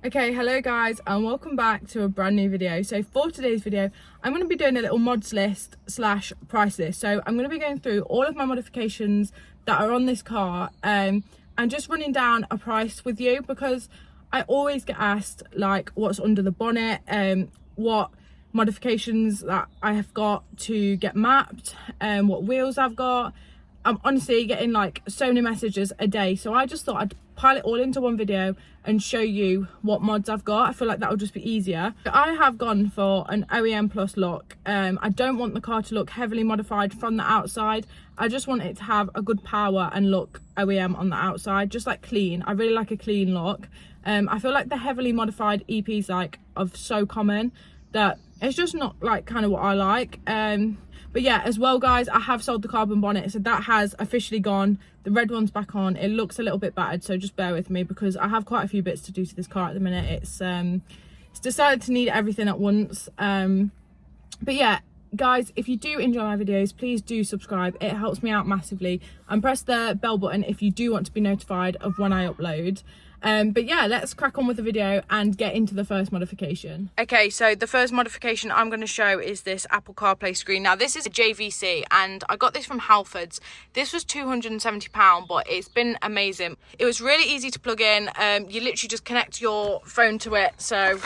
Okay, hello guys and welcome back to a brand new video. So for today's video, I'm going to be doing a little mods list / price list. So I'm going to be going through all of my modifications that are on this car and just running down a price with you, because I always get asked like what's under the bonnet, what modifications that I have got to get mapped, and what wheels I've got. I'm honestly getting like so many messages a day, so I just thought I'd pile it all into one video and show you what mods I've got. I feel like that would just be easier. I have gone for an OEM plus look. I don't want the car to look heavily modified from the outside. I just want it to have a good power and look OEM on the outside, just like clean. I really like a clean look. I feel like the heavily modified EPs like are so common that it's just not like kind of what I like. But yeah, as well guys, I have sold the carbon bonnet, so that has officially gone. The red one's back on. It looks a little bit battered, so just bear with me because I have quite a few bits to do to this car at the minute. It's decided to need everything at once. But yeah guys, if you do enjoy my videos, please do subscribe. It helps me out massively, and press the bell button if you do want to be notified of when I upload. But yeah, let's crack on with the video and get into the first modification. Okay, so the first modification I'm going to show is this Apple CarPlay screen. Now this is a JVC and I got this from Halfords. This was £270, but it's been amazing. It was really easy to plug in. You literally just connect your phone to it. So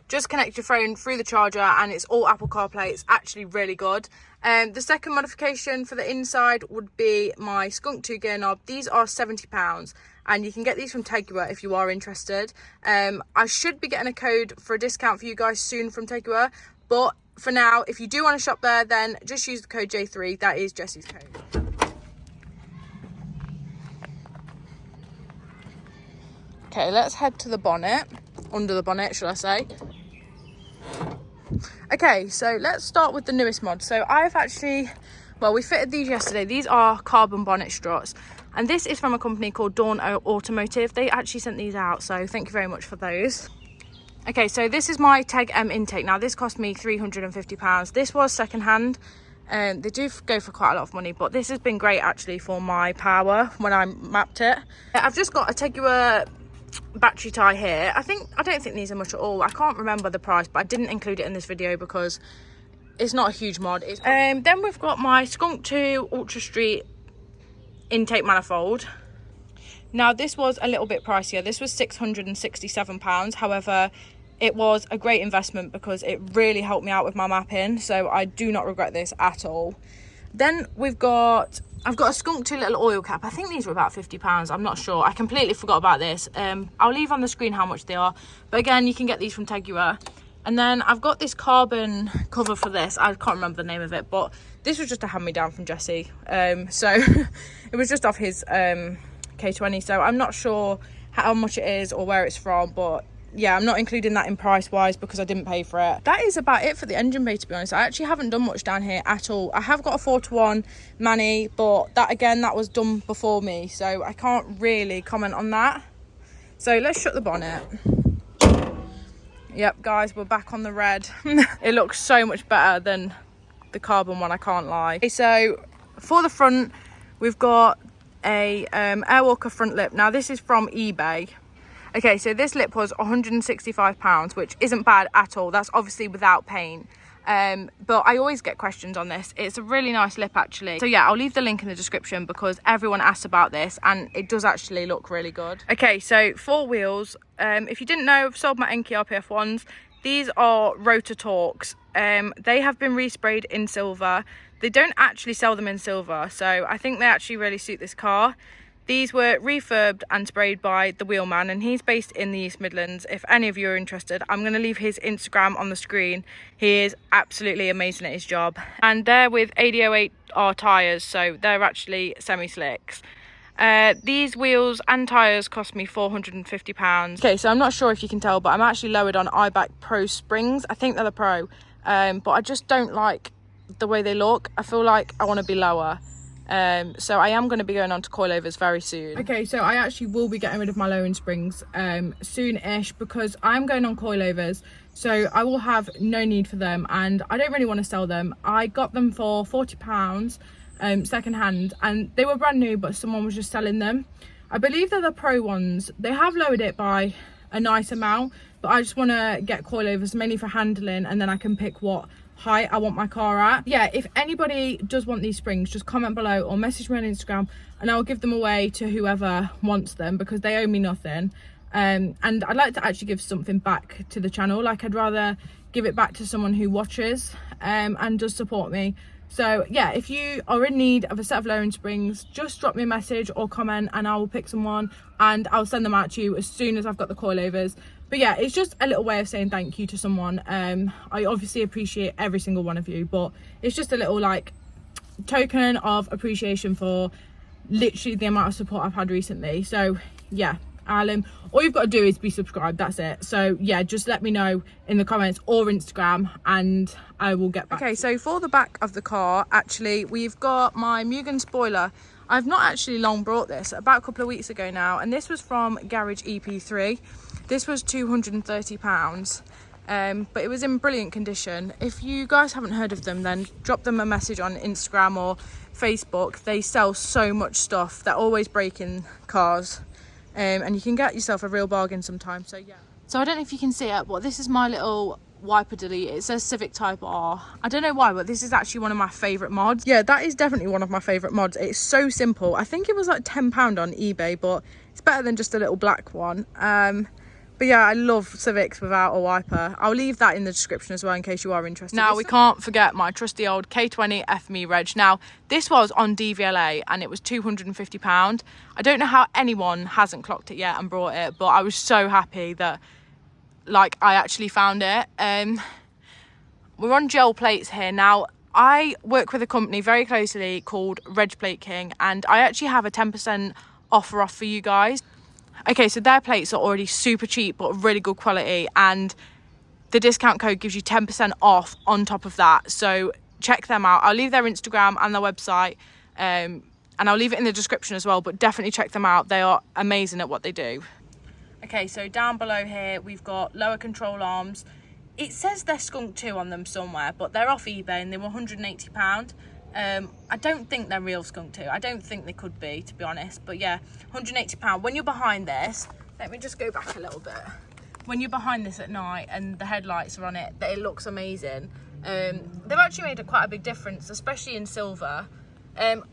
just connect your phone through the charger and it's all Apple CarPlay. It's actually really good. The second modification for the inside would be my Skunk 2 gear knob. These are £70 and you can get these from Tegua if you are interested. I should be getting a code for a discount for you guys soon from Tegua, but for now, if you do want to shop there, then just use the code J3. That is Jessie's code. Okay, let's head to the bonnet, under the bonnet should I say. Okay, so let's start with the newest mod. So I've actually, well, we fitted these yesterday. These are carbon bonnet struts, and this is from a company called Dawn Automotive. They actually sent these out, so thank you very much for those. Okay, so this is my Teg M intake. Now this cost me £350. This was second hand. They do go for quite a lot of money, but this has been great actually for my power when I mapped it. I've just got a Tegua battery tie here. I don't think these are much at all. I can't remember the price, but I didn't include it in this video because it's not a huge mod. Then we've got my Skunk 2 Ultra Street intake manifold. Now this was a little bit pricier. This was £667. However, it was a great investment because it really helped me out with my mapping, so I do not regret this at all. Then I've got a Skunk 2 little oil cap. I think these were about £50. I'm not sure. I completely forgot about this. I'll leave on the screen how much they are. But again, you can get these from Tegua. And then I've got this carbon cover for this. I can't remember the name of it, but this was just a hand-me-down from Jesse. So it was just off his K20. So I'm not sure how much it is or where it's from, but yeah, I'm not including that in price wise because I didn't pay for it. That is about it for the engine bay, to be honest. I actually haven't done much down here at all. I have got a 4:1 Manny, but that was done before me, so I can't really comment on that. So let's shut the bonnet. Yep guys, we're back on the red. It looks so much better than the carbon one, I can't lie. Okay, so for the front we've got a Airwalker front lip. Now this is from eBay. Okay, so this lip was £165, which isn't bad at all. That's obviously without paint. But I always get questions on this. It's a really nice lip actually. So yeah, I'll leave the link in the description because everyone asked about this and it does actually look really good. Okay, so 4 wheels. If you didn't know, I've sold my Enquiries RPF ones. These are Rotor Torques. They have been resprayed in silver. They don't actually sell them in silver, so I think they actually really suit this car. These were refurbed and sprayed by the Wheelman, and he's based in the East Midlands. If any of you are interested, I'm going to leave his Instagram on the screen. He is absolutely amazing at his job. And they're with 8008R tyres, so they're actually semi-slicks. These wheels and tyres cost me £450. Okay, so I'm not sure if you can tell, but I'm actually lowered on iBack Pro springs. I think they're the Pro, but I just don't like the way they look. I feel like I want to be lower. So I am going to be going on to coilovers very soon. Okay, so I actually will be getting rid of my lowering springs soon-ish because I'm going on coilovers, so I will have no need for them and I don't really want to sell them. I got them for £40 second hand and they were brand new, but someone was just selling them. I believe they're the Pro ones. They have lowered it by a nice amount, but I just want to get coilovers mainly for handling, and then I can pick what height I want my car at. Yeah, if anybody does want these springs, just comment below or message me on Instagram and I'll give them away to whoever wants them, because they owe me nothing. And I'd like to actually give something back to the channel. Like, I'd rather give it back to someone who watches and does support me. So yeah, if you are in need of a set of lowering springs, just drop me a message or comment and I will pick someone and I'll send them out to you as soon as I've got the coilovers. But yeah, it's just a little way of saying thank you to someone. I obviously appreciate every single one of you, but it's just a little like token of appreciation for literally the amount of support I've had recently. So yeah, all you've got to do is be subscribed, that's it. So yeah, just let me know in the comments or Instagram and I will get back. Okay, so for the back of the car, actually we've got my Mugen spoiler. I've not actually long brought this, about a couple of weeks ago now, and this was from Garage EP3. This was £230, but it was in brilliant condition. If you guys haven't heard of them, then drop them a message on Instagram or Facebook. They sell so much stuff. They're always breaking cars. And you can get yourself a real bargain sometimes. So yeah, so I don't know if you can see it, but this is my little wiper delete. It says Civic Type R. I don't know why, but this is actually one of my favorite mods. Yeah, that is definitely one of my favorite mods. It's so simple. I think it was like £10 on eBay, but it's better than just a little black one. But yeah, I love Civics without a wiper. I'll leave that in the description as well in case you are interested. Now, we can't forget my trusty old K20 FME reg. Now, this was on DVLA and it was £250. I don't know how anyone hasn't clocked it yet and brought it, but I was so happy that, like, I actually found it. We're on gel plates here. Now, I work with a company very closely called Regplateking, and I actually have a 10% offer off for you guys. Okay, so their plates are already super cheap but really good quality, and the discount code gives you 10% off on top of that. So check them out. I'll leave their Instagram and their website, and I'll leave it in the description as well, but definitely check them out. They are amazing at what they do. Okay, so down below here we've got lower control arms. It says they're Skunk 2 on them somewhere, but they're off eBay and they were £180. I don't think they're real Skunk 2. I don't think they could be, to be honest, but yeah, £180. When you're behind this, let me just go back a little bit. When you're behind this at night and the headlights are on it, it looks amazing. They've actually made quite a big difference, especially in silver.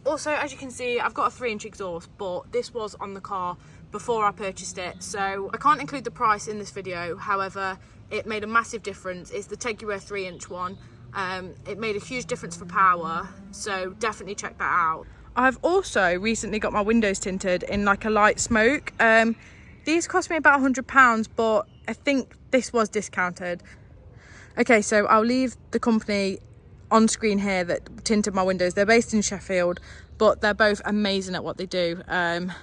Also, as you can see, I've got a 3-inch exhaust, but this was on the car before I purchased it, so I can't include the price in this video. However, it made a massive difference. It's the Teguer 3-inch one. It made a huge difference for power, so definitely check that out. I've also recently got my windows tinted in like a light smoke. These cost me about £100, but I think this was discounted. Okay, so I'll leave the company on screen here that tinted my windows. They're based in Sheffield, but they're both amazing at what they do. And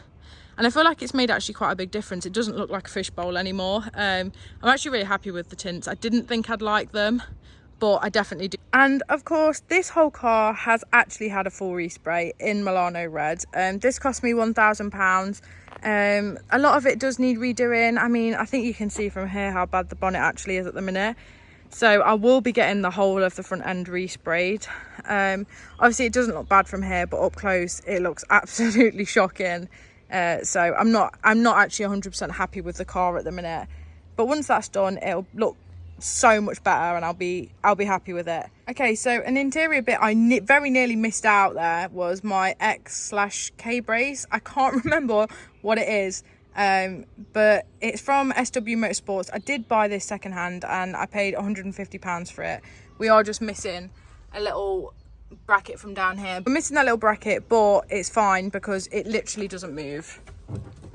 I feel like it's made actually quite a big difference. It doesn't look like a fishbowl anymore. I'm actually really happy with the tints. I didn't think I'd like them, but I definitely do. And of course, this whole car has actually had a full respray in Milano Red. This cost me £1,000. A lot of it does need redoing. I mean, I think you can see from here how bad the bonnet actually is at the minute. So I will be getting the whole of the front end resprayed. Obviously it doesn't look bad from here, but up close it looks absolutely shocking. So I'm not actually 100% happy with the car at the minute. But once that's done, it'll look so much better and I'll be happy with it. Okay, so an interior bit I very nearly missed out there was my X/K brace. I can't remember what it is, but it's from SW Motorsports. I did buy this secondhand and I paid £150 for it. We are just missing a little bracket from down here. We're missing that little bracket, but it's fine because it literally doesn't move.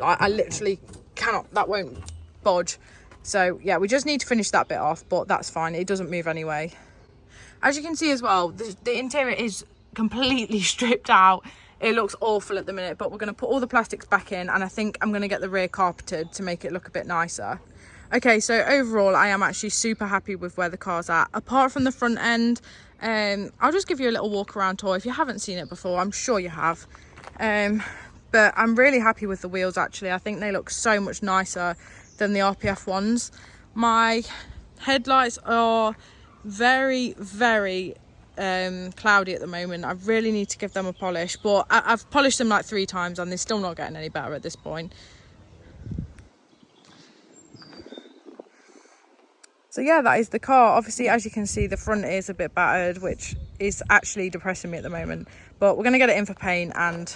I literally cannot, that won't budge. So yeah, we just need to finish that bit off, but that's fine. It doesn't move anyway. As you can see as well, the interior is completely stripped out. It looks awful at the minute, but we're going to put all the plastics back in, and I think I'm going to get the rear carpeted to make it look a bit nicer. Okay, so overall, I am actually super happy with where the car's at. Apart from the front end, I'll just give you a little walk around tour. If you haven't seen it before, I'm sure you have. But I'm really happy with the wheels, actually. I think they look so much nicer than the RPF ones. My headlights are very cloudy at the moment. I really need to give them a polish, but I've polished them like 3 times and they're still not getting any better at this point. So yeah, that is the car. Obviously, as you can see, the front is a bit battered, which is actually depressing me at the moment, but we're gonna get it in for paint and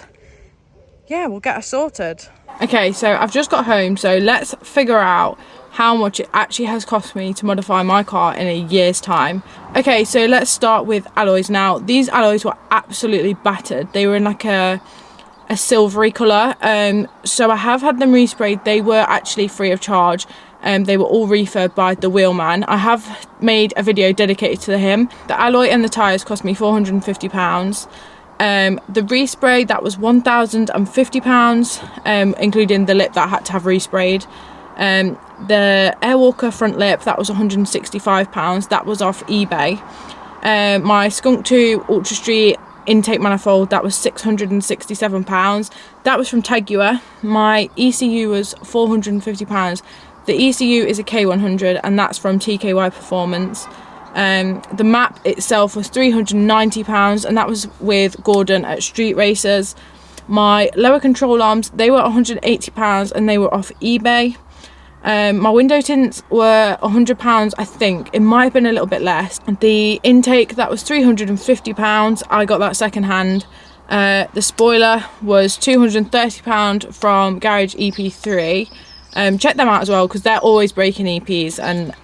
yeah, we'll get her sorted. Okay, so I've just got home, so let's figure out how much it actually has cost me to modify my car in a year's time. Okay, so let's start with alloys. Now, these alloys were absolutely battered. They were in like a silvery colour, so I have had them resprayed. They were actually free of charge. They were all refurbed by the wheelman. I have made a video dedicated to him. The alloy and the tyres cost me £450. The respray, that was £1,050, including the lip that I had to have resprayed. The Airwalker front lip, that was £165. That was off eBay. My Skunk 2 Ultra Street intake manifold, that was £667. That was from Tegua. My ECU was £450. The ECU is a K100 and that's from TKY Performance. The map itself was £390 and that was with Gordon at Street Racers. My lower control arms, they were £180 and they were off eBay. My window tints were £100, I think. It might have been a little bit less. The intake, that was £350. I got that second hand. The spoiler was £230 from Garage EP3. Check them out as well because they're always breaking EPs and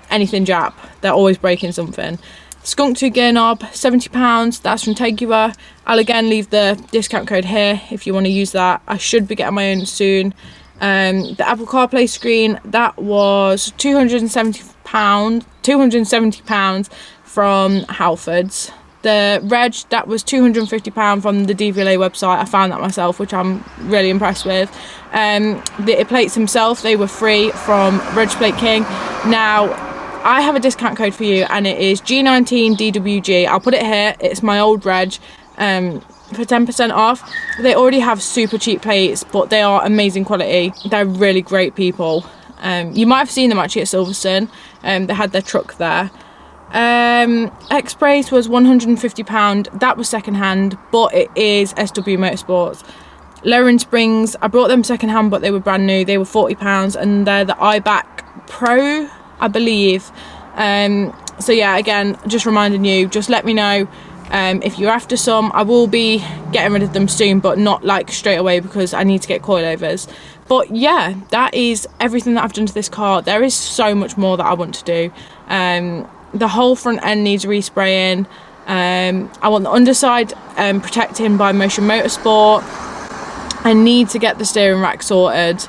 anything Jap. They're always breaking something. Skunk 2 gear knob, £70. That's from Tegua. I'll again leave the discount code here if you want to use that. I should be getting my own soon. The Apple CarPlay screen, that was £270 from Halfords. The reg, that was £250 from the DVLA website. I found that myself, which I'm really impressed with. The plates themselves, they were free from Regplateking. Now, I have a discount code for you and it is G19DWG. I'll put it here. It's my old reg. For 10% off. They already have super cheap plates, but they are amazing quality. They're really great people. You might have seen them actually at Silverstone. They had their truck there. X-Brace was £150. That was second hand, but it is SW Motorsports. Lowering springs, I brought them second hand, but they were brand new. They were £40 and they're the iBack Pro, I believe. So yeah, again, just reminding you, just let me know if you're after some. I will be getting rid of them soon, but not like straight away because I need to get coilovers. But yeah, that is everything that I've done to this car. There is so much more that I want to do. The whole front end needs respraying. I want the underside protecting by Motion Motorsport. I need to get the steering rack sorted.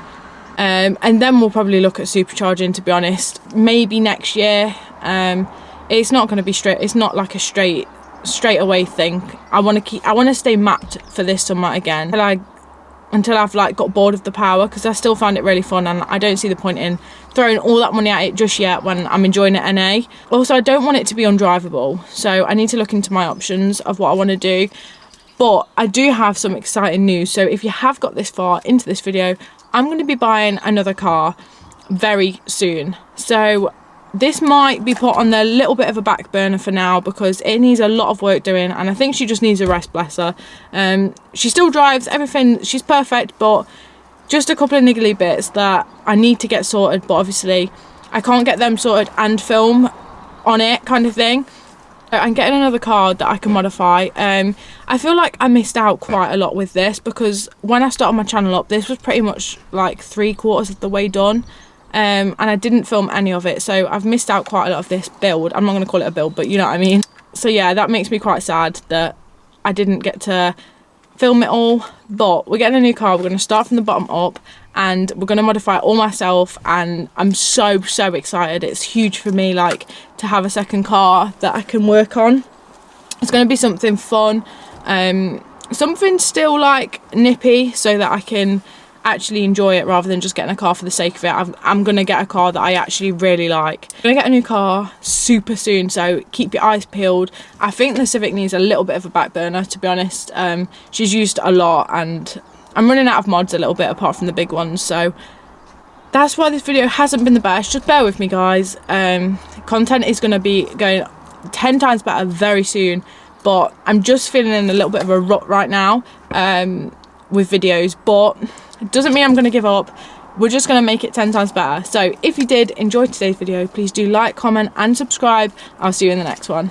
And then we'll probably look at supercharging, to be honest. Maybe next year. It's not going to be straight. It's not like a straight away thing. I want to stay mapped for this summer again until I've like got bored of the power, because I still find it really fun and I don't see the point in throwing all that money at it just yet when I'm enjoying it NA. Also, I don't want it to be undrivable, so I need to look into my options of what I want to do. But I do have some exciting news. So if you have got this far into this video, I'm going to be buying another car very soon. So this might be put on the little bit of a back burner for now because it needs a lot of work doing and I think she just needs a rest, bless her. She still drives everything, she's perfect, but just a couple of niggly bits that I need to get sorted, but obviously I can't get them sorted and film on it kind of thing. I'm getting another car that I can modify. I feel like I missed out quite a lot with this because when I started my channel up, this was pretty much like 3/4 of the way done. And I didn't film any of it, so I've missed out quite a lot of this build. I'm not going to call it a build, but you know what I mean. So yeah, that makes me quite sad that I didn't get to film it all. But we're getting a new car, we're going to start from the bottom up and we're going to modify it all myself, and I'm so excited. It's huge for me, like, to have a second car that I can work on. It's going to be something fun, something still like nippy, so that I can actually enjoy it rather than just getting a car for the sake of it. I'm gonna get a car that I actually really like. I'm gonna get a new car super soon, so keep your eyes peeled. I think the Civic needs a little bit of a back burner, to be honest. She's used a lot and I'm running out of mods a little bit apart from the big ones, so that's why this video hasn't been the best. Just bear with me, guys. Content is gonna be going 10 times better very soon, but I'm just feeling in a little bit of a rut right now with videos, but it doesn't mean I'm going to give up. we're just going to make it 10 times better. So if you did enjoy today's video, please do like, comment and subscribe. I'll see you in the next one.